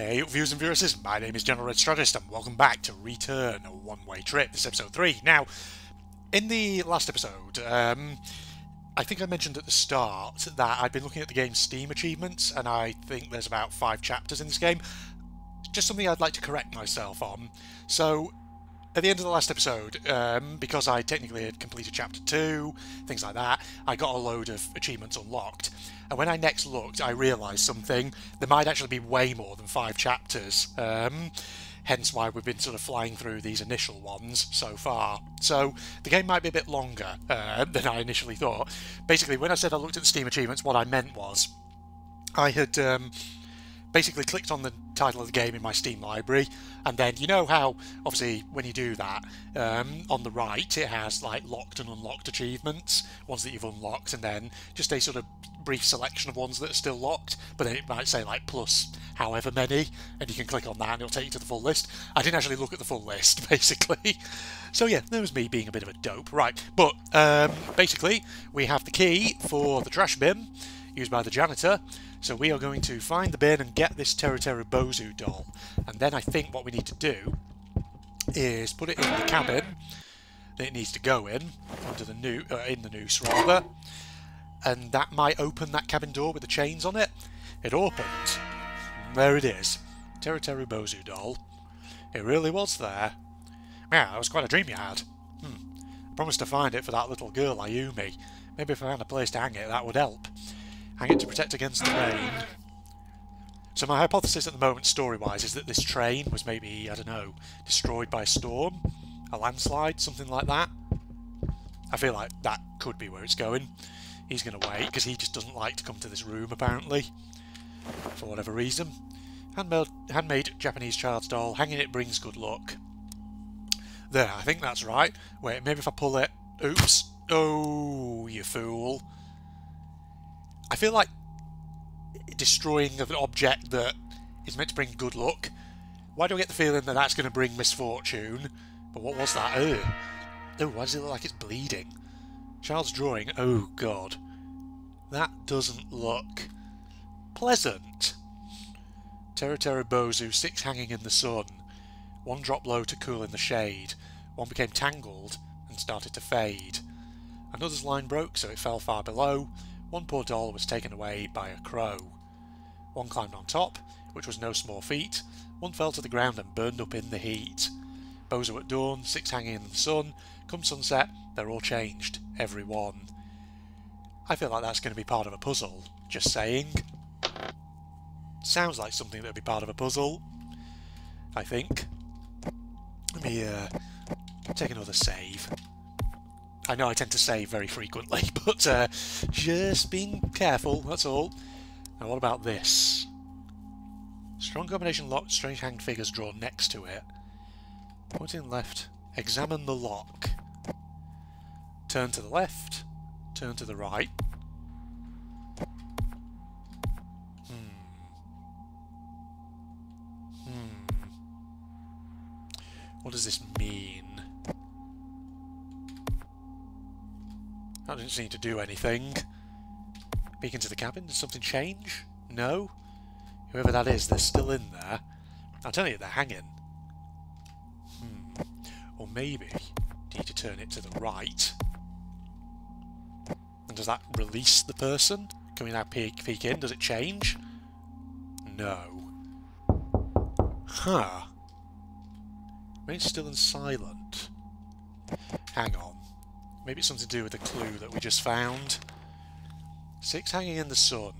Hey viewers and viewers, my name is General Red Strategist and welcome back to Return, a one-way trip. This is episode 3. Now, in the last episode, I think I mentioned at the start that I'd been looking at the game's Steam achievements, and I think there's about 5 chapters in this game. Just something I'd like to correct myself on. So, at the end of the last episode, because I technically had completed chapter 2, things like that, I got a load of achievements unlocked. And when I next looked, I realised something. There might actually be way more than 5 chapters. Hence why we've been sort of flying through these initial ones so far. So the game might be a bit longer than I initially thought. Basically, when I said I looked at the Steam achievements, what I meant was I had basically clicked on the title of the game in my Steam library, and then you know how obviously when you do that, on the right it has like locked and unlocked achievements, ones that you've unlocked, and then just a sort of brief selection of ones that are still locked, but then it might say like plus however many, and you can click on that and it'll take you to the full list. I didn't actually look at the full list, basically. So yeah, that was me being a bit of a dope. Right, but basically we have the key for the trash bin used by the janitor. So we are going to find the bin and get this Teru Teru Bozu doll. And then I think what we need to do is put it in the cabin that it needs to go in, under the in the noose rather. And that might open that cabin door with the chains on it. It opened. There it is. Teru Teru Bozu doll. It really was there. Yeah, that was quite a dream you had. I promised to find it for that little girl, Ayumi. Maybe if I found a place to hang it, that would help. Hang it to protect against the rain. So my hypothesis at the moment, story-wise, is that this train was maybe, I don't know, destroyed by a storm? A landslide? Something like that? I feel like that could be where it's going. He's going to wait, because he just doesn't like to come to this room, apparently. For whatever reason. Handmade Japanese child's doll. Hanging it brings good luck. There, I think that's right. Wait, maybe if I pull it... Oops. Oh, you fool. I feel like destroying an object that is meant to bring good luck. Why do I get the feeling that that's going to bring misfortune? But what was that? Oh, why does it look like it's bleeding? Child's drawing. Oh, God. That doesn't look pleasant. Teru Teru Bozu, 6 hanging in the sun. 1 dropped low to cool in the shade. 1 became tangled and started to fade. Another's line broke, so it fell far below. 1 poor doll was taken away by a crow. 1 climbed on top, which was no small feat. 1 fell to the ground and burned up in the heat. Bozo at dawn, 6 hanging in the sun. Come sunset, they're all changed, every one. I feel like that's going to be part of a puzzle, just saying. Sounds like something that would be part of a puzzle, I think. Let me take another save. I know I tend to save very frequently, but just being careful, that's all. Now what about this? Strong combination locked, strange hanged figures drawn next to it. Pointing left, examine the lock. Turn to the left, turn to the right. What does this mean? That didn't seem to do anything. Peek into the cabin, did something change? No? Whoever that is, they're still in there. I'll tell you, they're hanging. Or maybe need to turn it to the right. And does that release the person? Can we now peek in? Does it change? No. Huh. Remain still and silent. Hang on. Maybe it's something to do with the clue that we just found. 6 hanging in the sun.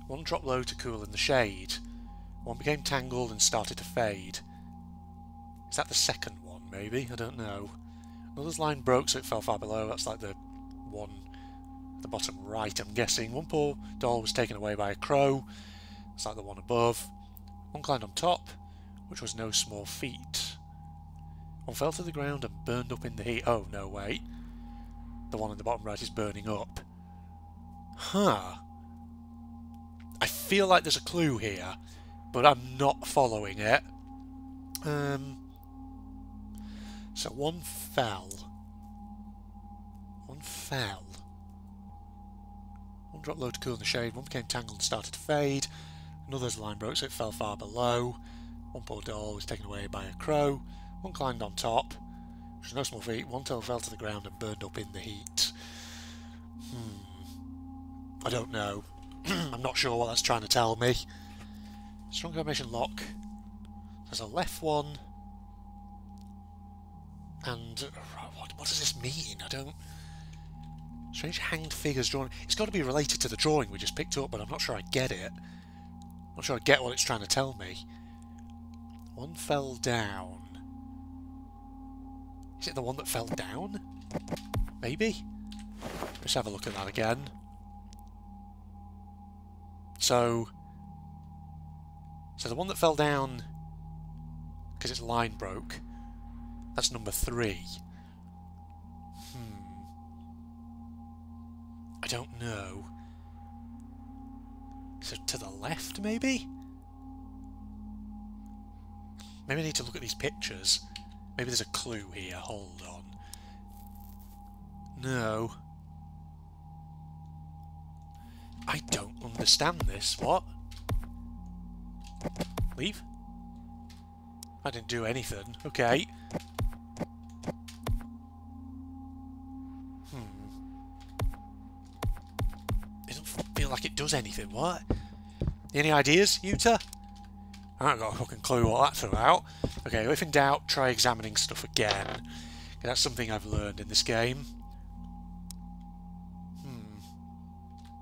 1 dropped low to cool in the shade. 1 became tangled and started to fade. Is that the second one, maybe? I don't know. Another's line broke, so it fell far below. That's like the one at the bottom right, I'm guessing. 1 poor doll was taken away by a crow. That's like the one above. 1 climbed on top, which was no small feat. 1 fell to the ground and burned up in the heat. Oh, no, wait. The one in the bottom right is burning up. Huh. I feel like there's a clue here, but I'm not following it. So 1 fell. 1 fell. 1 dropped low to cool in the shade. 1 became tangled and started to fade. Another's line broke, so it fell far below. One poor doll was taken away by a crow. One climbed on top, which was no small feat. One tail fell to the ground and burned up in the heat. I don't know. I'm not sure what that's trying to tell me. Strong combination lock. There's a left one. And what does this mean? I don't... Strange hanged figures drawn. It's got to be related to the drawing we just picked up, but I'm not sure I get it. I'm not sure I get what it's trying to tell me. One fell down. Is it the one that fell down? Maybe? Let's have a look at that again. So the one that fell down because its line broke, that's number 3. I don't know. So to the left, maybe? Maybe I need to look at these pictures. Maybe there's a clue here. Hold on. No. I don't understand this. What? Leave? I didn't do anything. Okay. It doesn't feel like it does anything. What? Any ideas, Utah? I haven't got a fucking clue what that's about. Okay, if in doubt, try examining stuff again. That's something I've learned in this game.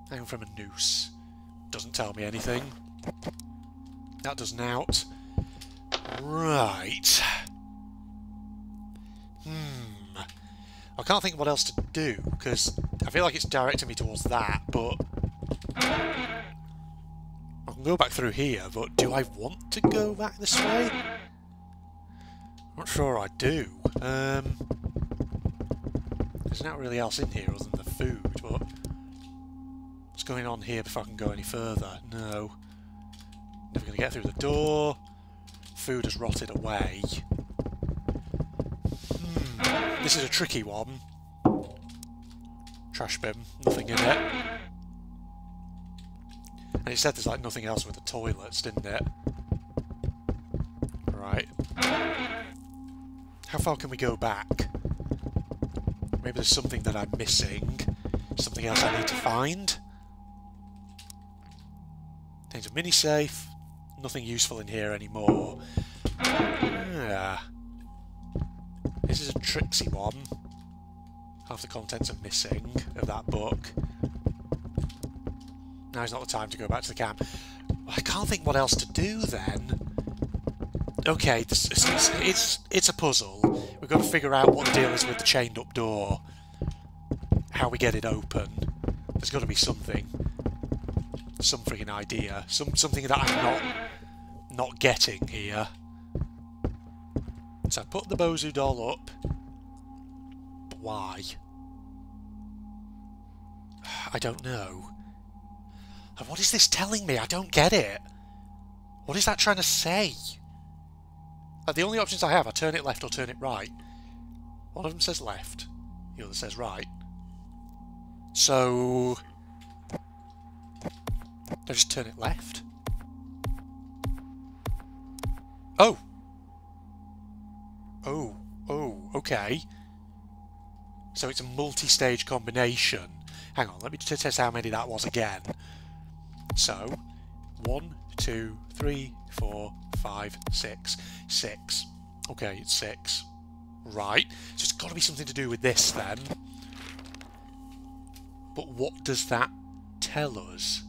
Hanging from a noose. Doesn't tell me anything. That doesn't out. Right. I can't think of what else to do, because I feel like it's directing me towards that, but... I can go back through here, but do I want to go back this way? I'm not sure I do. There's not really else in here other than the food, but... What's going on here before I can go any further? No. Never going to get through the door. Food has rotted away. This is a tricky one. Trash bin, nothing in it. And it said there's like nothing else with the toilets, didn't it? Right. How far can we go back? Maybe there's something that I'm missing. Something else I need to find. There's a mini safe. Nothing useful in here anymore. This is a tricksy one. Half the contents are missing of that book. Now's not the time to go back to the camp. I can't think what else to do then. Okay, it's a puzzle. We've got to figure out what the deal is with the chained up door. How we get it open. There's got to be something. Some freaking idea. Something that I'm not getting here. So I put the Bozu doll up. But why? I don't know. And what is this telling me? I don't get it. What is that trying to say? Like, the only options I have are turn it left or turn it right. One of them says left. The other says right. So... I just turn it left? Oh! Oh, okay. So it's a multi-stage combination. Hang on, let me just test how many that was again. So, 1, 2, 3, 4, 5, 6. 6. Okay, it's 6. Right. So it's got to be something to do with this then. But what does that tell us?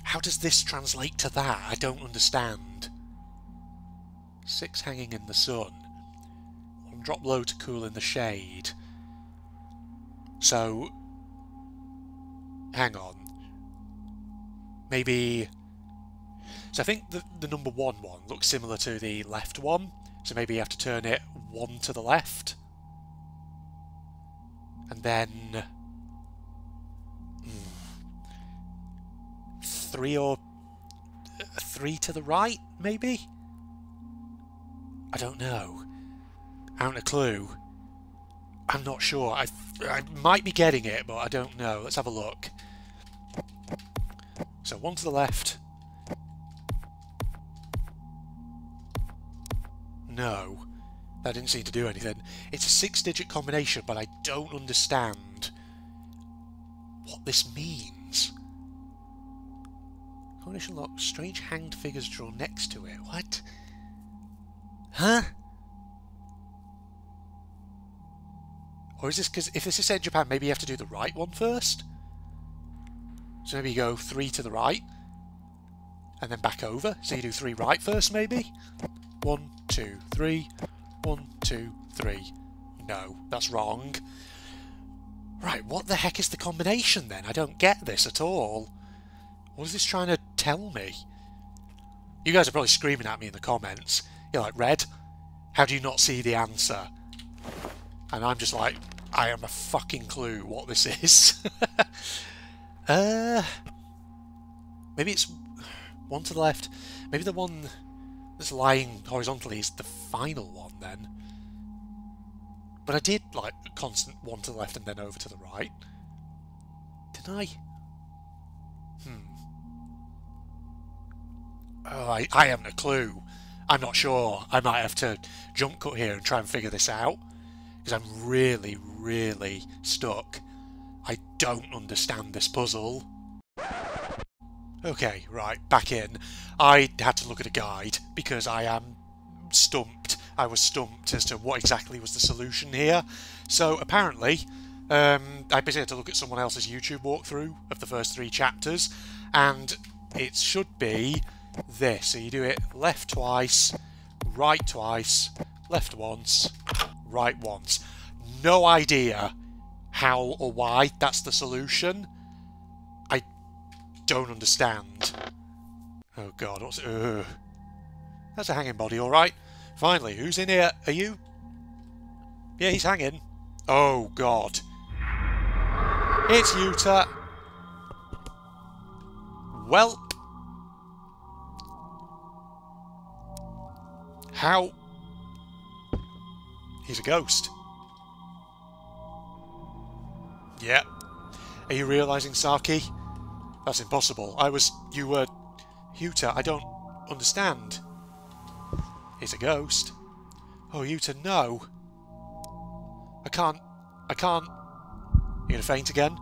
How does this translate to that? I don't understand. 6 hanging in the sun. 1 drop low to cool in the shade. So... Hang on. Maybe... So I think the number 1 one looks similar to the left one. So maybe you have to turn it 1 to the left. And then... 3 to the right, maybe? I don't know. I haven't a clue. I'm not sure. I might be getting it, but I don't know. Let's have a look. So one to the left. No. That didn't seem to do anything. It's a 6-digit combination, but I don't understand what this means. Combination lock. Strange hanged figures drawn next to it. What? Huh? Or is this because if this is set in Japan, maybe you have to do the right one first? So maybe you go 3 to the right and then back over. So you do 3 right first, maybe? 1, 2, 3. 1, 2, 3. No, that's wrong. Right, what the heck is the combination then? I don't get this at all. What is this trying to tell me? You guys are probably screaming at me in the comments. You're like, Red, how do you not see the answer? And I'm just like, I am a fucking clue what this is. Maybe it's one to the left. Maybe the one that's lying horizontally is the final one then. But I did like a constant one to the left and then over to the right. Didn't I? Oh, I haven't a clue. I'm not sure. I might have to jump cut here and try and figure this out. Because I'm really, really stuck. I don't understand this puzzle. Okay, right, back in. I had to look at a guide because I am stumped. I was stumped as to what exactly was the solution here. So apparently, I basically had to look at someone else's YouTube walkthrough of the first 3 chapters, and it should be this. So you do it left twice, right twice, left once, right once. No idea how or why that's the solution. I don't understand. Oh god, what's it? That's a hanging body, alright. Finally, who's in here? Are you? Yeah, he's hanging. Oh god. It's Yuta. Welp. How? He's a ghost. Yeah. Are you realising, Saki? That's impossible. You were... Yuta, I don't understand. He's a ghost. Oh, Yuta, no. I can't... You gonna faint again?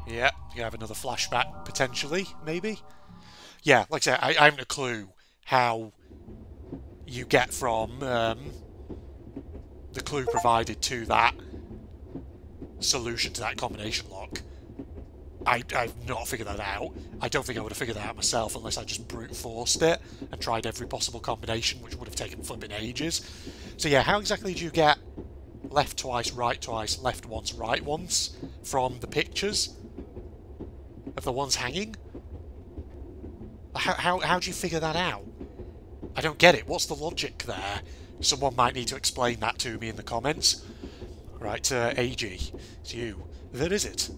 Yeah, you gonna have another flashback, potentially, maybe? Yeah, like I said, I haven't a clue how you get from the clue provided to that solution to that combination lock. I've not figured that out. I don't think I would have figured that out myself unless I just brute forced it and tried every possible combination, which would have taken flipping ages. So yeah, how exactly do you get left twice, left once, right once from the pictures of the ones hanging? How do you figure that out? I don't get it. What's the logic there? Someone might need to explain that to me in the comments. Right, AG, it's you. Where is it?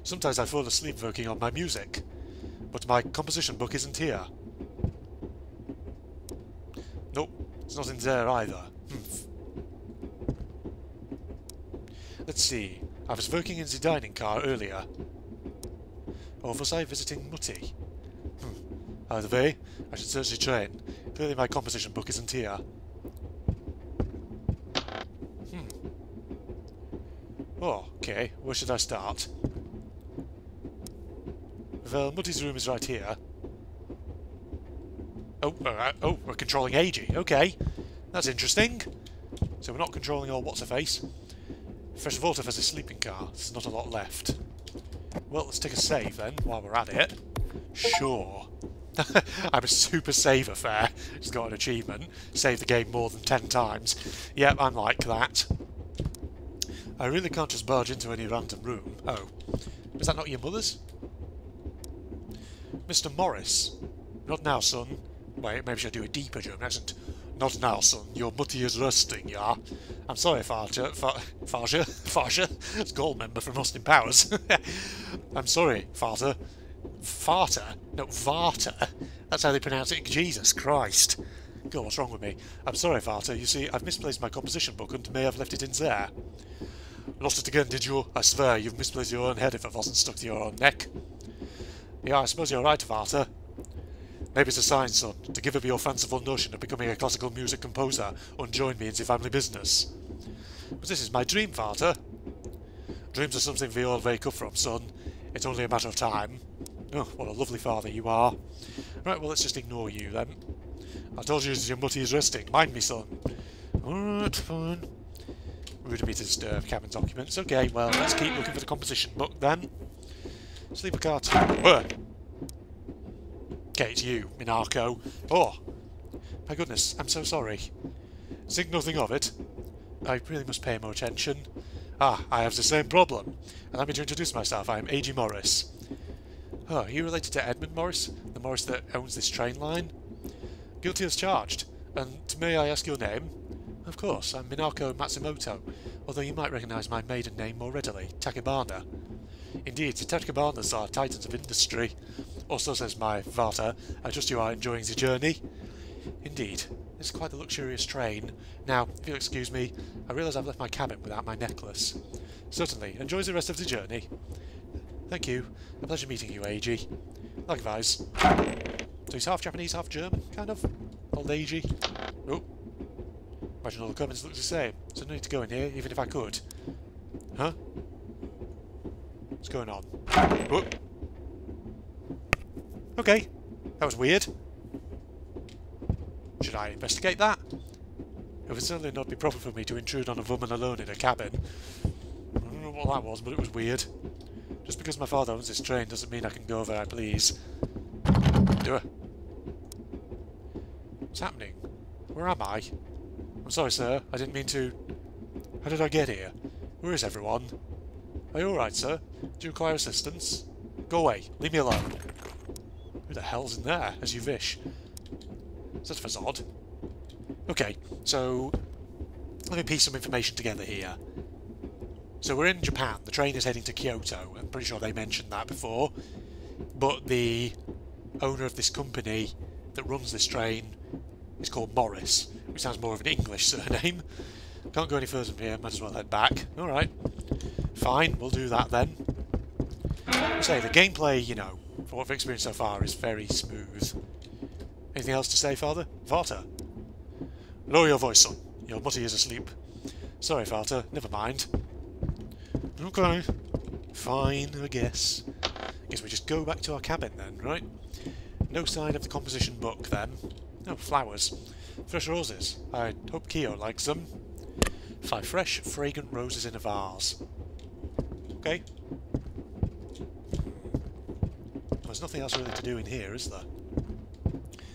Sometimes I fall asleep working on my music, but my composition book isn't here. Nope, it's not in there either. Let's see. I was working in the dining car earlier. Or was I visiting Mutti? Either way, I should search the train. Clearly my composition book isn't here. Oh, okay. Where should I start? Well, Mutti's room is right here. Oh, oh, we're controlling AG. Okay. That's interesting. So we're not controlling all what's-her-face. Fresh Volta has a sleeping car. There's not a lot left. Well, let's take a save then, while we're at it. Sure. I'm a super save affair. Just got an achievement. Save the game more than 10 times. Yep, I'm like that. I really can't just barge into any random room. Oh. Is that not your mother's? Mr. Morris. Not now, son. Wait, maybe I should do a deeper German accent. Not now, son. Your mutty is resting, yeah? I'm sorry, Farger. Farger? It's Gold member from Austin Powers. I'm sorry, Farter. Farter? No, Varter. That's how they pronounce it. Jesus Christ. God, what's wrong with me? I'm sorry, Vater. You see, I've misplaced my composition book and may have left it in there. Lost it again, did you? I swear, you've misplaced your own head if it wasn't stuck to your own neck. Yeah, I suppose you're right, Vater. Maybe it's a sign, son, to give up your fanciful notion of becoming a classical music composer and join me in the family business. But this is my dream, Vater. Dreams are something we all wake up from, son. It's only a matter of time. Oh, what a lovely father you are. Right, well, let's just ignore you, then. I told you your mutty is resting. Mind me, son. Alright, fine. Rudimeter's cabin documents. Okay, well, let's keep looking for the composition book, then. Sleep a cartoon. Okay, it's you, Minarko. Oh! My goodness, I'm so sorry. Think nothing of it. I really must pay more attention. Ah, I have the same problem. Allow me to introduce myself. I am A.G. Morris. Oh, are you related to Edmund Morris? The Morris that owns this train line? Guilty as charged. And may I ask your name? Of course, I'm Minako Matsumoto, although you might recognise my maiden name more readily, Takebana. Indeed, the Takebanas are titans of industry. Also, says my Vater, I trust you are enjoying the journey. Indeed, it's quite the luxurious train. Now, if you'll excuse me, I realise I've left my cabin without my necklace. Certainly, enjoy the rest of the journey. Thank you. A pleasure meeting you, A.G. Likewise. So he's half Japanese, half German, kind of? Old A.G. Oh. Imagine all the comments look the same, so no need to go in here, even if I could. Huh? What's going on? Oh. Okay. That was weird. Should I investigate that? It would certainly not be proper for me to intrude on a woman alone in a cabin. I don't know what that was, but it was weird. Just because my father owns this train doesn't mean I can go where I please. Do I? What's happening? Where am I? I'm sorry, sir. I didn't mean to... How did I get here? Where is everyone? Are you alright, sir? Do you require assistance? Go away. Leave me alone. Who the hell's in there? As you wish. That was odd. Okay, so... Let me piece some information together here. So we're in Japan. The train is heading to Kyoto. I'm pretty sure they mentioned that before. But the owner of this company that runs this train is called Morris, which sounds more of an English surname. Can't go any further from here, might as well head back. Alright. Fine, we'll do that then. Say, the gameplay, you know, from what we've experienced so far, is very smooth. Anything else to say, Father? Vater? Lower your voice, son. Your mutty is asleep. Sorry, Vater, never mind. Okay. Fine, I guess. Guess we just go back to our cabin then, right? No sign of the composition book then. No, flowers. Fresh roses. I hope Kyo likes them. 5 fresh, fragrant roses in a vase. Okay. There's nothing else really to do in here, is there?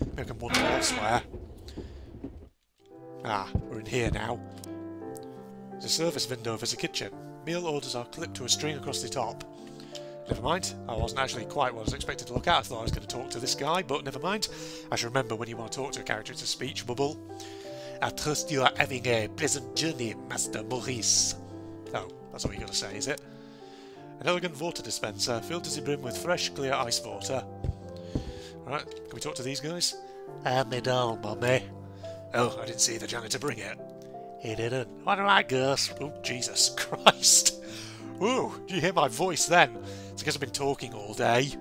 Maybe I can wander elsewhere. Ah, we're in here now. There's a service window over the kitchen. Meal orders are clipped to a string across the top. Never mind, I wasn't actually quite what I was expected to look at. I thought I was going to talk to this guy, but never mind. I should remember when you want to talk to a character, it's a speech bubble. I trust you are having a pleasant journey, Master Maurice. Oh, that's all you're going to say, is it? An elegant water dispenser filled to the brim with fresh, clear ice water. Alright, can we talk to these guys? Midall, Mummy. Oh, I didn't see the janitor bring it. He didn't. What do I guess? Oh, Jesus Christ. Ooh, did you hear my voice then? It's because I've been talking all day.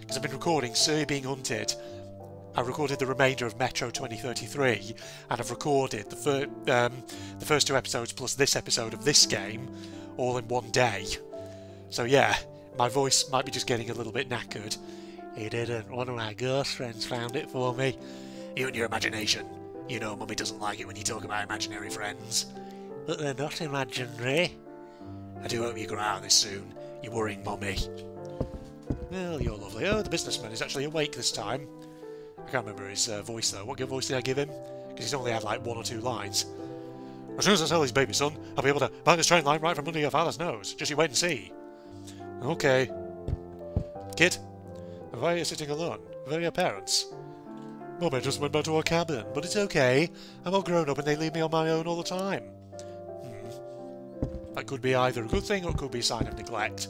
Because I've been recording Sir Being Hunted. I recorded the remainder of Metro 2033, and I've recorded the first 2 episodes plus this episode of this game, all in one day. So yeah, my voice might be just getting a little bit knackered. He didn't. One of my ghost friends found it for me. You and your imagination. You know Mummy doesn't like it when you talk about imaginary friends. But they're not imaginary. I do hope you grow out of this soon. You're worrying Mummy. Well, you're lovely. Oh, the businessman is actually awake this time. I can't remember his voice though. What voice did I give him? Because he's only had like 1 or 2 lines. As soon as I sell his baby son, I'll be able to buy this train line right from under your father's nose. Just you wait and see. Okay. Kid, why are you sitting alone? Where are your parents? Mummy just went back to her cabin, but it's okay. I'm all grown up and they leave me on my own all the time. That could be either a good thing or it could be a sign of neglect.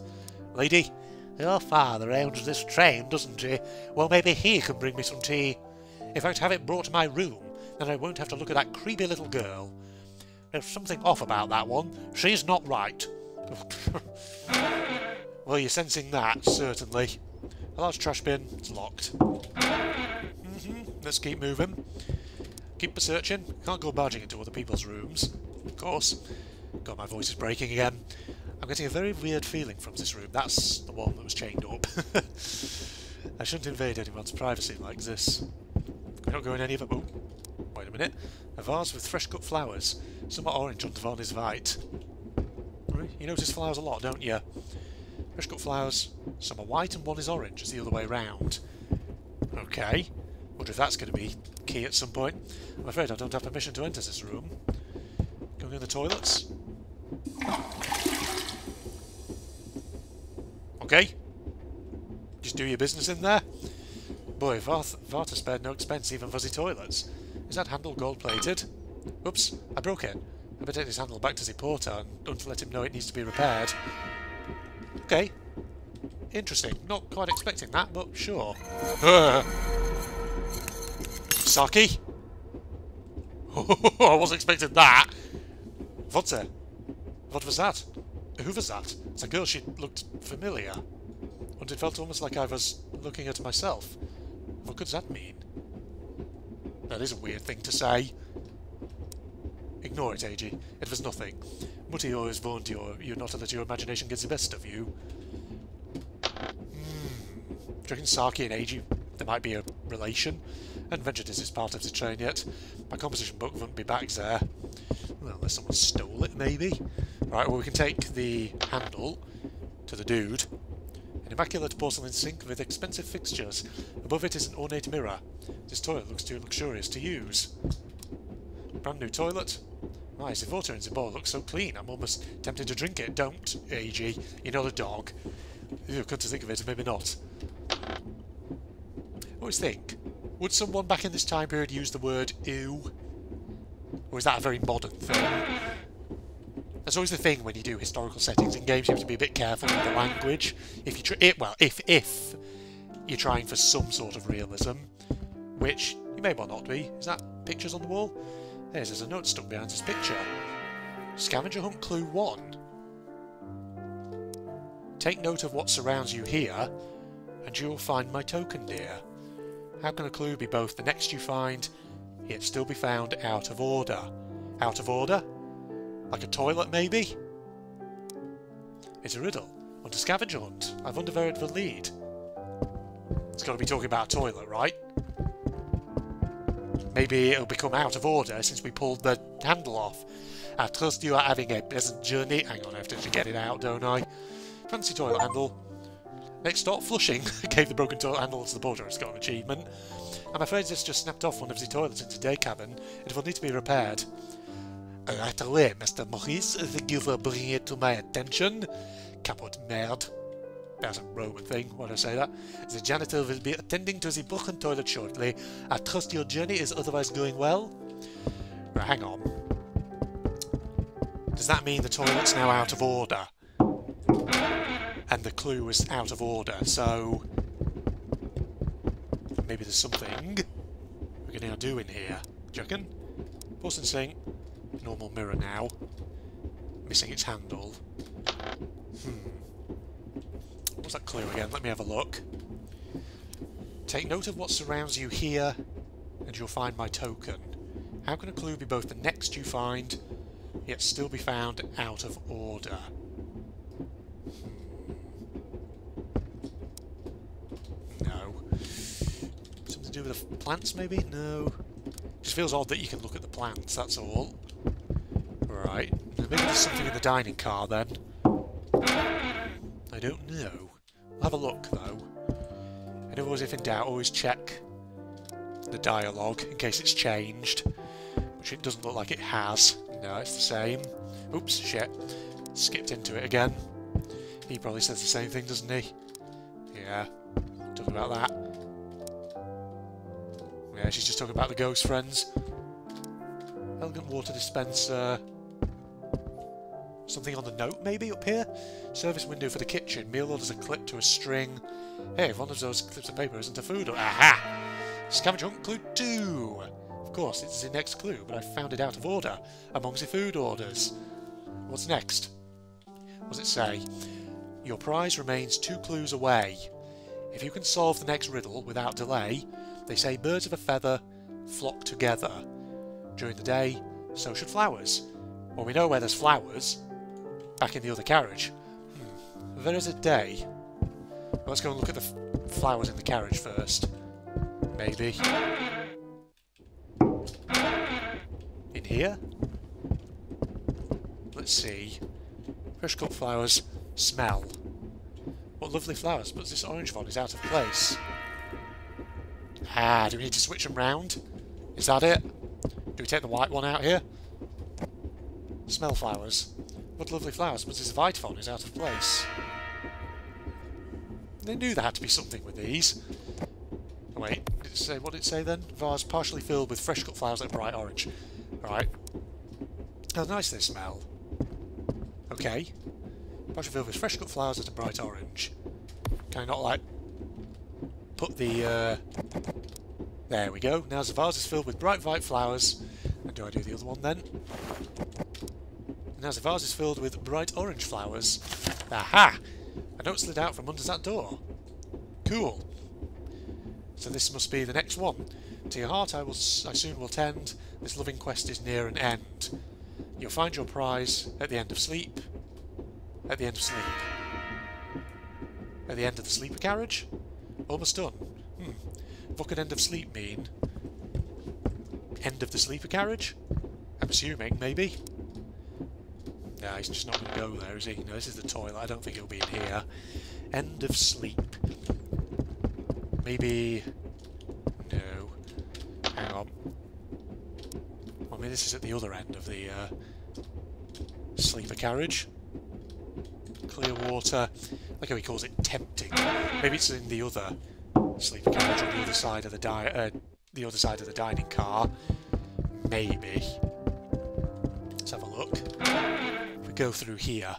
Lady? Your father owns this train, doesn't he? Well, maybe he can bring me some tea. In fact, have it brought to my room. Then I won't have to look at that creepy little girl. There's something off about that one. She's not right. Well, you're sensing that, certainly. A large trash bin. It's locked. Let's keep moving. Keep searching. Can't go barging into other people's rooms. Of course. God, my voice is breaking again. I'm getting a very weird feeling from this room. That's the one that was chained up. I shouldn't invade anyone's privacy like this. We're not going any of them. Oh, wait a minute. A vase with fresh cut flowers. Some are orange on Devon is white. You notice flowers a lot, don't you? Fresh cut flowers. Some are white and one is orange. It's the other way round. Okay. Wonder if that's going to be key at some point. I'm afraid I don't have permission to enter this room. Going in the toilets. Okay. Just do your business in there. Boy, Varta spared no expense, even fuzzy toilets. Is that handle gold-plated? Oops, I broke it. I better take this handle back to the porter and don't let him know it needs to be repaired. Okay. Interesting. Not quite expecting that, but sure. Saki? I wasn't expecting that. What's it? What was that? Who was that? It's a girl. She looked familiar. And it felt almost like I was looking at myself. What could that mean? That is a weird thing to say. Ignore it, AG. It was nothing. Mutti always warned you not to let your imagination get the best of you. Do you reckon Saki and AG, there might be a relation? I haven't ventured this part of the train yet. My composition book wouldn't be back there. Well, unless someone stole it, maybe. Right, well, we can take the handle to the dude. An immaculate porcelain sink with expensive fixtures. Above it is an ornate mirror. This toilet looks too luxurious to use. Brand new toilet. My, the water in the bowl looks so clean, I'm almost tempted to drink it. Don't, AG. You're not a dog. Ew, come to think of it, maybe not. I always think, would someone back in this time period use the word ew? Or is that a very modern thing? That's always the thing when you do historical settings in games. You have to be a bit careful with the language. If you if you're trying for some sort of realism, which you may well not be. Is that pictures on the wall? There's a note stuck behind this picture. Scavenger hunt clue 1. Take note of what surrounds you here, and you will find my token, dear. How can a clue be both the next you find, yet still be found out of order? Out of order? Like a toilet, maybe? It's a riddle. On to scavenger hunt. I wonder where it will lead. It's got to be talking about a toilet, right? Maybe it'll become out of order since we pulled the handle off. I trust you are having a pleasant journey. Hang on, I have to get it out, don't I? Fancy toilet handle. Next stop, flushing. Gave the broken toilet handle to the porter. It's got an achievement. I'm afraid this just snapped off one of the toilets in the day cabin. It will need to be repaired. Right away, Mr. Maurice. Thank you for bringing it to my attention. Caput merde. That's a Roman thing, why do I say that? The janitor will be attending to the broken toilet shortly. I trust your journey is otherwise going well? Right, hang on. Does that mean the toilet's now out of order? And the clue was out of order, so... maybe there's something we can now do in here. Do you reckon? Porcelain sink. Normal mirror now. Missing its handle. What's that clue again? Let me have a look. Take note of what surrounds you here, and you'll find my token. How can a clue be both the next you find, yet still be found out of order? No. Something to do with the plants, maybe? No. Just feels odd that you can look at the plants, that's all. Right. Maybe there's something in the dining car, then. I don't know. We'll have a look, though. And always, if in doubt, always check the dialogue in case it's changed. Which it doesn't look like it has. No, it's the same. Oops, shit. Skipped into it again. He probably says the same thing, doesn't he? Yeah. Talking about that. Yeah, she's just talking about the ghost friends. Elegant water dispenser. Something on the note, maybe, up here? Service window for the kitchen. Meal orders are clipped to a string. Hey, if one of those clips of paper isn't a food... Aha! Scavenger hunt clue 2! Of course, it's the next clue, but I found it out of order amongst the food orders. What's next? What does it say? Your prize remains 2 clues away. If you can solve the next riddle without delay, they say birds of a feather flock together. During the day, so should flowers. Well, we know where there's flowers. Back in the other carriage. There is a day. Let's go and look at the flowers in the carriage first. Maybe. In here? Let's see. Fresh cut flowers. Smell. What lovely flowers, but this orange one is out of place. Ah, do we need to switch them round? Is that it? Do we take the white one out here? Smell flowers. What lovely flowers, but this white one is out of place. They knew there had to be something with these. Oh, wait, did it say, what did it say then? Vase partially filled with fresh cut flowers that are bright orange. Right. How nice they smell. Okay. Partially filled with fresh cut flowers that are bright orange. Can I not, like, put the, there we go. Now the vase is filled with bright white flowers. And do I do the other one then? Now the vase is filled with bright orange flowers. Aha! A note slid out from under that door. Cool. So this must be the next one. To your heart I soon will tend. This loving quest is near an end. You'll find your prize at the end of sleep. At the end of sleep. At the end of the sleeper carriage? Almost done. What could end of sleep mean? End of the sleeper carriage? I'm assuming, maybe. No, he's just not going to go there, is he? No, this is the toilet. I don't think he'll be in here. End of sleep. Maybe... No. Hang on. Well, maybe this is at the other end of the sleeper carriage. Clear water. Like how he calls it tempting. Maybe it's in the other sleeper carriage on the other side of the dining car. Maybe. Let's have a look. If we go through here.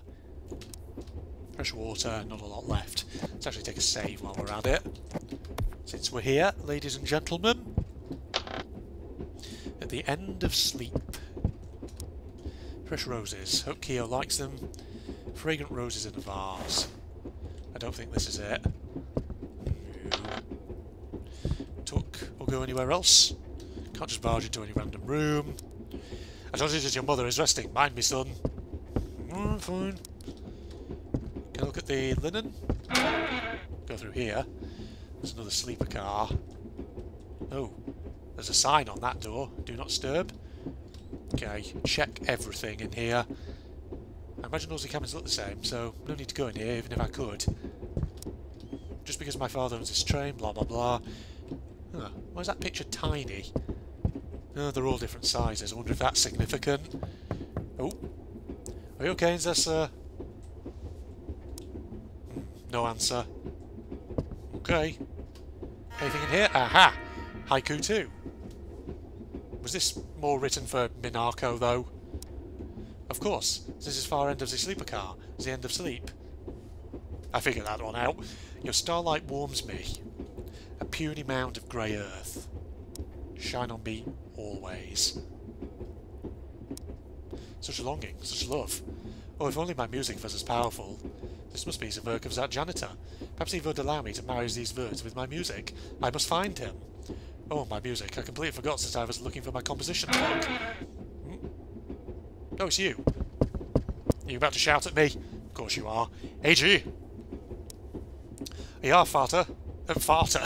Fresh water, not a lot left. Let's actually take a save while we're at it. Since we're here, ladies and gentlemen. At the end of sleep. Fresh roses. Hope Keo likes them. Fragrant roses in a vase. I don't think this is it. No. Tuck or go anywhere else. Can't just barge into any random room. I don't think your mother is resting. Mind me, son. Fine. Can I look at the linen? Go through here. There's another sleeper car. Oh, there's a sign on that door. Do not disturb. Okay, check everything in here. I imagine all the cabins look the same, so no need to go in here, even if I could. Just because my father owns this train, blah blah blah. Huh, why is that picture tiny? Oh, they're all different sizes. I wonder if that's significant. Oh. Are you okay, is there, sir? No answer. Okay. Anything in here? Aha! Haiku 2. Was this more written for Minako, though? Of course. This is far end of the sleeper car. The end of sleep. I figured that one out. Your starlight warms me. A puny mound of grey earth. Shine on me always. Such longing, such love. Oh, if only my music was as powerful. This must be the work of that janitor. Perhaps he would allow me to marry these words with my music. I must find him. Oh, my music. I completely forgot that I was looking for my composition book. Oh, it's you. Are you about to shout at me? Of course you are. AG! Yeah, Vater. Vater.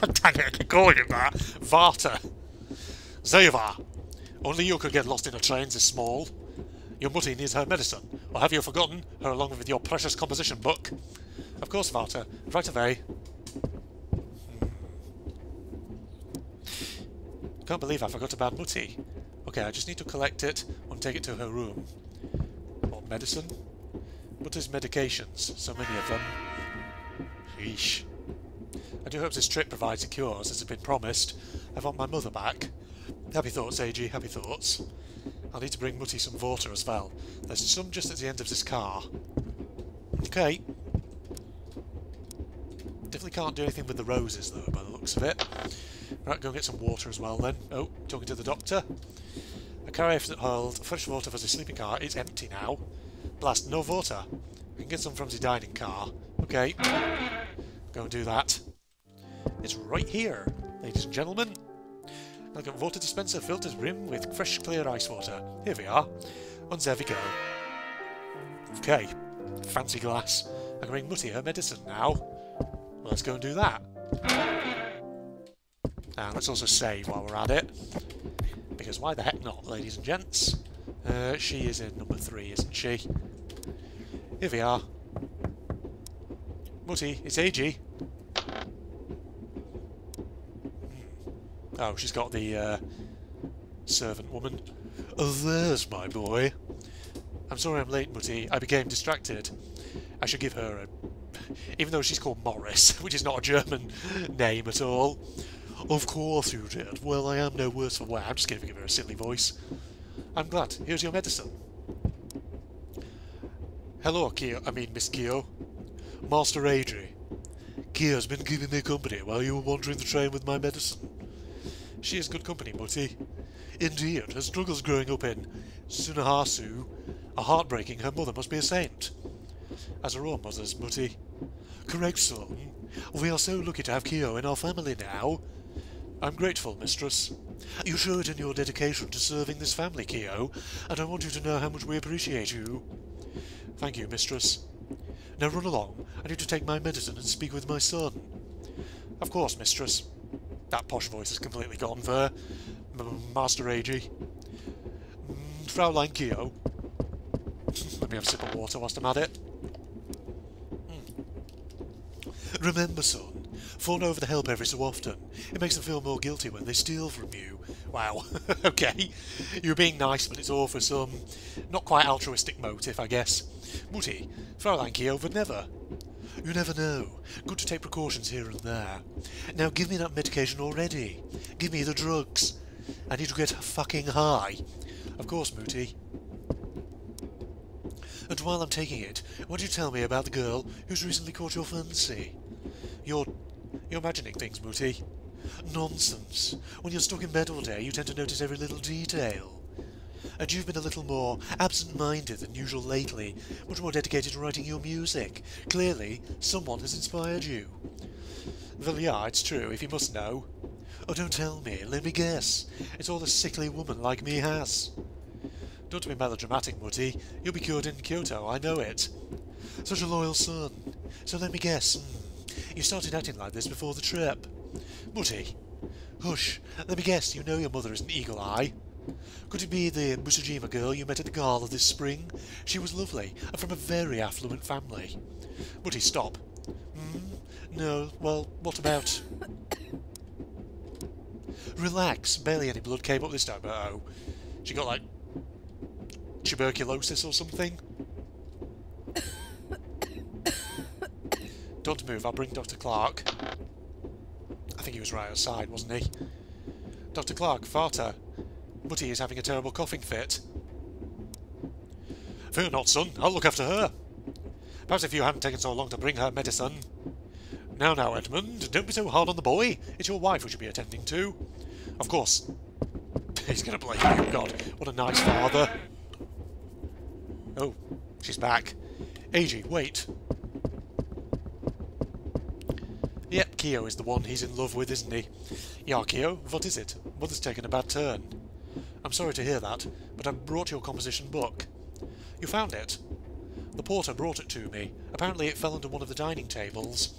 God dang it, I keep calling him that. Vater. There you are. Only you could get lost in a train this small. Your mutti needs her medicine. Or have you forgotten her along with your precious composition book? Of course, Vater. Right away. Can't believe I forgot about Mutti. Okay, I just need to collect it and take it to her room. What medicine? Mutti's medications. So many of them. Sheesh. I do hope this trip provides the cures as has been promised. I want my mother back. Happy thoughts, AG, happy thoughts. I'll need to bring Mutti some water as well. There's some just at the end of this car. Okay. Definitely can't do anything with the roses though, by the looks of it. Right, go and get some water as well then. Oh, talking to the doctor. A carafe that held fresh water for the sleeping car is empty now. Blast, no water. I can get some from the dining car. Okay. Go and do that. It's right here, ladies and gentlemen. Elegant water dispenser filled to the rim with fresh, clear ice water. Here we are. And there we go. Okay. Fancy glass. I can bring Mutty her medicine now. Well, let's go and do that. And let's also save while we're at it. Because why the heck not, ladies and gents? She is in number 3, isn't she? Here we are. Mutty, it's AG. Oh, she's got the servant woman. Oh, there's my boy. I'm sorry I'm late, Mutty. I became distracted. I should give her a... Even though she's called Morris, which is not a German name at all. Of course you did. Well, I am no worse for wear. I'm just going to give her a silly voice. I'm glad. Here's your medicine. Hello, Miss Kyo. Master Adri. Kyo's been keeping me company while you were wandering the train with my medicine. She is good company, Mutty. Indeed, her struggles growing up in Sunahasu are heartbreaking. Her mother must be a saint. As are all mothers, Mutty. Correct, son. We are so lucky to have Kyo in our family now. I'm grateful, mistress. You show it in your dedication to serving this family, Kyo, and I want you to know how much we appreciate you. Thank you, mistress. Now run along. I need to take my medicine and speak with my son. Of course, mistress. That posh voice is completely gone there. Master Ag. Fraulein Kyo. Let me have a sip of water whilst I'm at it. Remember, son, fawn over the help every so often. It makes them feel more guilty when they steal from you. Wow, okay. You're being nice, but it's all for some not quite altruistic motive, I guess. Mutty, Fraulein Kyo would never. You never know. Good to take precautions here and there. Now give me that medication already. Give me the drugs. I need to get fucking high. Of course, Mutty. And while I'm taking it, why don't you tell me about the girl who's recently caught your fancy? You're imagining things, Mutty. Nonsense. When you're stuck in bed all day, you tend to notice every little detail. And you've been a little more absent-minded than usual lately, much more dedicated to writing your music. Clearly, someone has inspired you. Well, yeah, it's true, if you must know. Oh, don't tell me, let me guess. It's all a sickly woman like me has. Don't be melodramatic, Mutty. You'll be cured in Kyoto, I know it. Such a loyal son. So let me guess. You started acting like this before the trip. Mutty. Hush. Let me guess, you know your mother isn't Eagle Eye. Could it be the Musujima girl you met at the gala this spring? She was lovely, and from a very affluent family. Mutty, stop. No, well, what about... Relax, barely any blood came up this time, but oh. She got, like, tuberculosis or something? Don't move, I'll bring Dr. Clark. I think he was right outside, wasn't he? Dr. Clark, Vater. Mutty is having a terrible coughing fit. Fear not, son. I'll look after her. Perhaps if you hadn't taken so long to bring her medicine. Now, Edmund, don't be so hard on the boy. It's your wife we should be attending to. Of course. He's going to blame you. God, what a nice father. Oh, she's back. Eiji, wait. Yep, Kyo is the one he's in love with, isn't he? Yeah, Kyo, what is it? Mother's taken a bad turn. I'm sorry to hear that, but I brought your composition book. You found it? The porter brought it to me. Apparently it fell under one of the dining tables.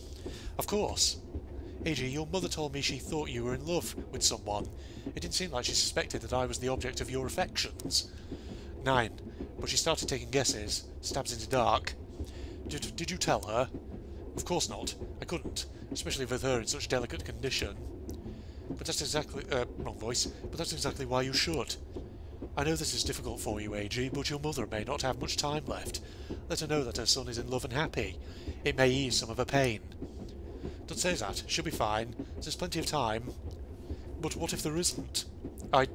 Of course. Eiji, your mother told me she thought you were in love with someone. It didn't seem like she suspected that I was the object of your affections. 9. But she started taking guesses. Stabs in the dark. Did you tell her? Of course not. I couldn't, especially with her in such delicate condition. But that's exactly... wrong voice. But that's exactly why you should. I know this is difficult for you, Eiji, but your mother may not have much time left. Let her know that her son is in love and happy. It may ease some of her pain. Don't say that. She'll be fine. There's plenty of time. But what if there isn't? Oh.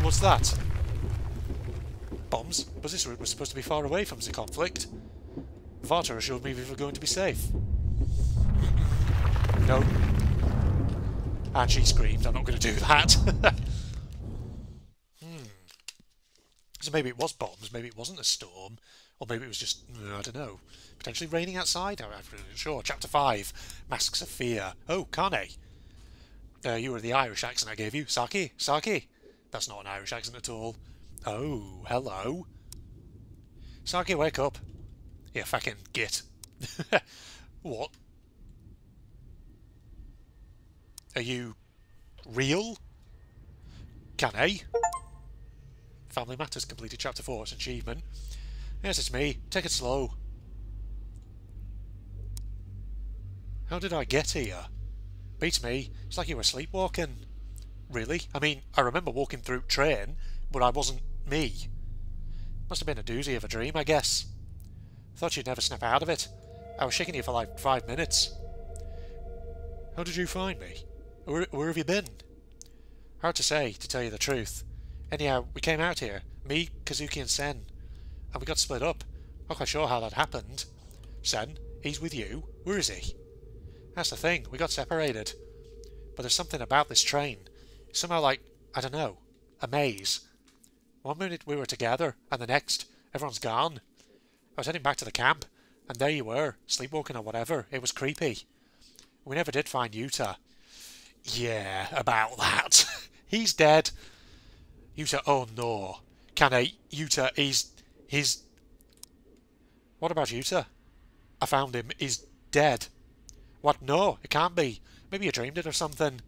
What's that? Bombs? But this route was supposed to be far away from the conflict. Vater assured me we were going to be safe. No. And she screamed. I'm not going to do that. So maybe it was bombs, maybe it wasn't a storm, or maybe it was just, I don't know, potentially raining outside? I'm not really sure. Chapter 5, Masks of Fear. Oh, Kane. You were the Irish accent I gave you. Saki? Saki? That's not an Irish accent at all. Oh, hello. Saki, wake up. Yeah, fucking git. What? Are you real? Kane? Family Matters completed Chapter 4. It's an achievement. Yes, it's me. Take it slow. How did I get here? Beats me. It's like you were sleepwalking. Really? I mean, I remember walking through train, but I wasn't me. Must have been a doozy of a dream, I guess. Thought you'd never snap out of it. I was shaking you for like 5 minutes. How did you find me? Where have you been? Hard to say, to tell you the truth. Anyhow, we came out here, me, Kazuki and Sen, and we got split up. Not quite sure how that happened. Sen, he's with you. Where is he? That's the thing, we got separated. But there's something about this train. Somehow like, I don't know, a maze. One minute we were together, and the next, everyone's gone. I was heading back to the camp, and there you were, sleepwalking or whatever. It was creepy. We never did find Yuta. Yeah, about that. He's dead. Yuta, oh no. Kane, Yuta, he's... What about Yuta? I found him. He's dead. What? No, it can't be. Maybe you dreamed it or something.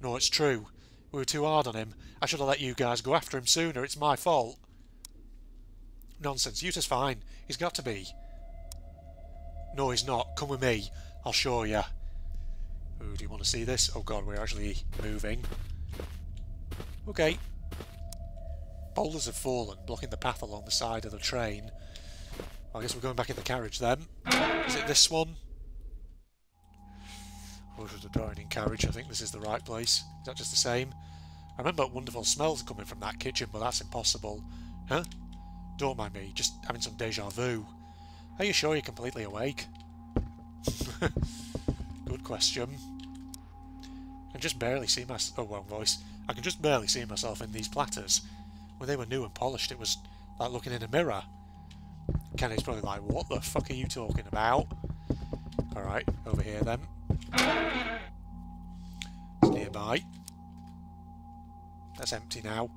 No, it's true. We were too hard on him. I should have let you guys go after him sooner. It's my fault. Nonsense. Yuta's fine. He's got to be. No, he's not. Come with me. I'll show you. Oh, do you want to see this? Oh god, we're actually moving. Okay. Boulders have fallen, blocking the path along the side of the train. I guess we're going back in the carriage then. Is it this one? Or was the dining carriage? I think this is the right place. Is that just the same? I remember wonderful smells coming from that kitchen, but that's impossible. Huh? Don't mind me, just having some deja vu. Are you sure you're completely awake? Good question. I can just barely see myself. Oh, wrong voice. I can just barely see myself in these platters. When they were new and polished, it was like looking in a mirror. Kenny's probably like, what the fuck are you talking about? Alright, over here then. It's nearby. That's empty now.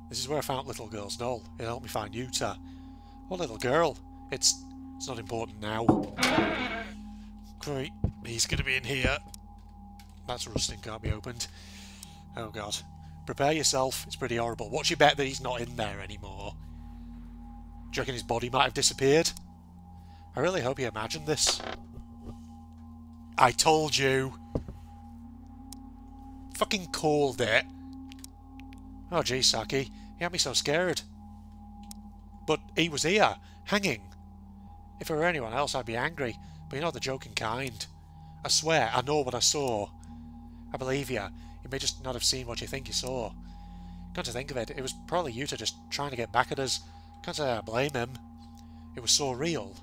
This is where I found little girl's doll. It helped me find Yuta. What little girl? It's not important now. Great, he's gonna be in here. That's rusting, can't be opened. Oh god. Prepare yourself, it's pretty horrible. What's your bet that he's not in there anymore? Do you reckon his body might have disappeared? I really hope you imagined this. I told you. Fucking called it. Oh geez, Saki, he had me so scared. But he was here, hanging. If it were anyone else I'd be angry, but you're not the joking kind. I swear, I know what I saw. I believe you. You may just not have seen what you think you saw. Come to think of it, it was probably Yuta just trying to get back at us. Can't say I blame him. It was so real.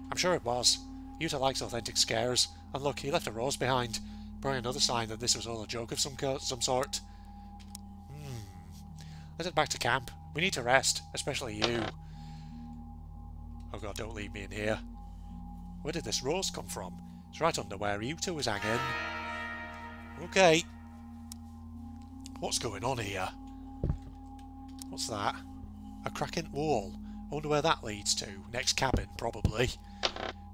I'm sure it was. Yuta likes authentic scares. And look, he left a rose behind. Probably another sign that this was all a joke of some sort. Let's head back to camp. We need to rest, especially you. Oh god, don't leave me in here. Where did this rose come from? It's right under where Yuta was hanging. Okay. What's going on here? What's that? A cracking wall. I wonder where that leads to. Next cabin, probably.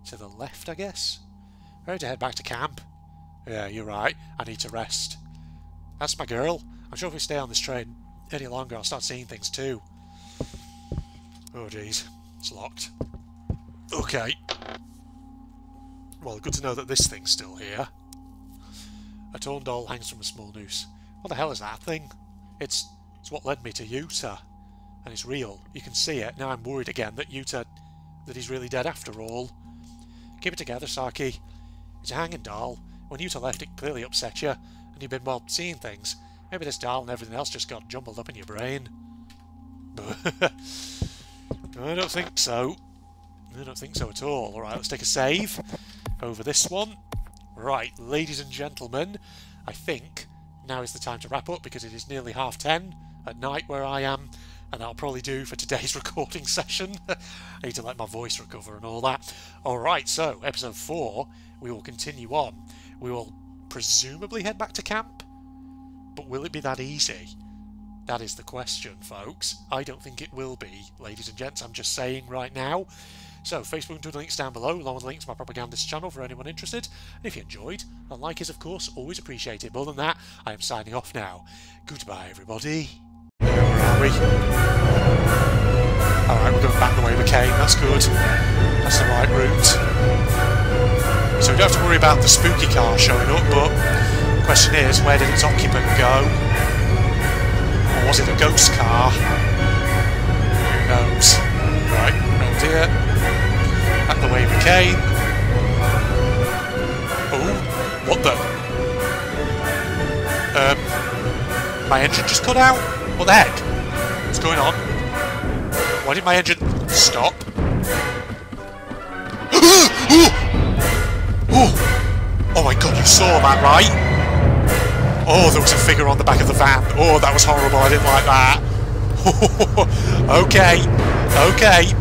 To the left, I guess? Ready to head back to camp? Yeah, you're right. I need to rest. That's my girl. I'm sure if we stay on this train any longer, I'll start seeing things too. Oh, jeez. It's locked. Okay. Well, good to know that this thing's still here. A torn doll hangs from a small noose. What the hell is that thing? It's what led me to Yuta. And it's real. You can see it. Now I'm worried again that that he's really dead after all. Keep it together, Saki. It's a hanging doll. When Yuta left, it clearly upset you. And you've been, well, seeing things. Maybe this doll and everything else just got jumbled up in your brain. I don't think so. I don't think so at all. Alright, let's take a save over this one. Right, ladies and gentlemen, I think now is the time to wrap up because it is nearly 10:30 at night where I am, and that'll probably do for today's recording session. I need to let my voice recover and all that. Alright, so episode 4, we will continue on. We will presumably head back to camp, but will it be that easy? That is the question, folks. I don't think it will be, ladies and gents. I'm just saying right now. So, Facebook and Twitter links down below, along with links to my propagandist channel for anyone interested. And if you enjoyed, a like is, of course, always appreciated. More than that, I am signing off now. Goodbye, everybody. Where are we? Alright, we're going back the way we came. That's good. That's the right route. So we don't have to worry about the spooky car showing up, but the question is, where did its occupant go? Or was it a ghost car? Who knows? Right, round here. Back the way we came. Oh, what the? My engine just cut out? What the heck? What's going on? Why did my engine stop? Oh my god, you saw that, right? Oh, there was a figure on the back of the van. Oh, that was horrible. I didn't like that. Okay.